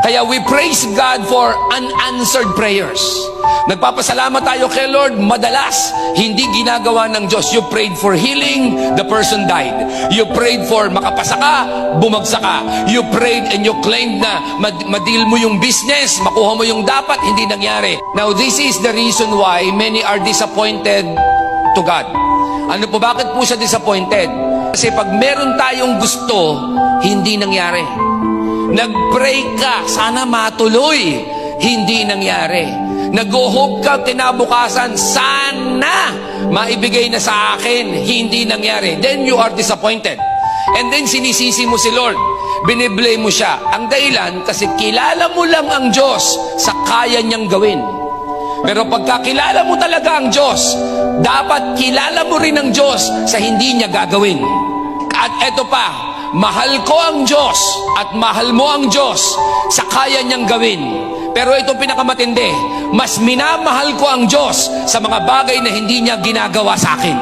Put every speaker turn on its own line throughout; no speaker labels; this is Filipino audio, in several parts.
Kaya we praise God for unanswered prayers. Nagpapasalamat tayo kay Lord, madalas hindi ginagawa ng Diyos. You prayed for healing, the person died. You prayed for makapasa ka, bumagsak ka. You prayed and you claimed na ma-deal mo yung business, makuha mo yung dapat, hindi nangyari. Now this is the reason why many are disappointed to God. Ano po, bakit po siya disappointed? Kasi pag meron tayong gusto, hindi nangyari. Nag-pray ka, sana matuloy, hindi nangyari. Nag-hope ka kinabukasan, sana maibigay na sa akin, hindi nangyari. Then you are disappointed. And then sinisisi mo si Lord, biniblame mo siya. Ang dahilan, kasi kilala mo lang ang Diyos sa kaya niyang gawin. Pero pagkakilala mo talaga ang Diyos, dapat kilala mo rin ang Diyos sa hindi niya gagawin. At eto pa, mahal ko ang Diyos at mahal mo ang Diyos sa kaya niyang gawin. Pero ito pinakamatindi, mas minamahal ko ang Diyos sa mga bagay na hindi niya ginagawa sa akin.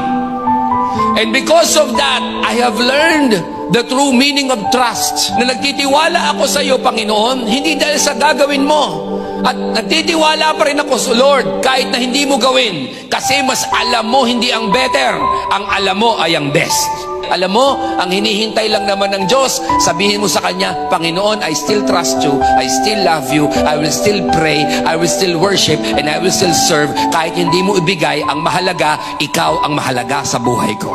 And because of that, I have learned the true meaning of trust. Na nagtitiwala ako sa iyo, Panginoon, hindi dahil sa gagawin mo. At nagtitiwala pa rin ako sa Lord kahit na hindi mo gawin. Kasi mas alam mo hindi ang better, ang alam mo ay ang best. Alam mo, ang hinihintay lang naman ng Diyos, sabihin mo sa Kanya, Panginoon, I still trust you, I still love you, I will still pray, I will still worship, and I will still serve. Kahit hindi mo ibigay, ang mahalaga, ikaw ang mahalaga sa buhay ko.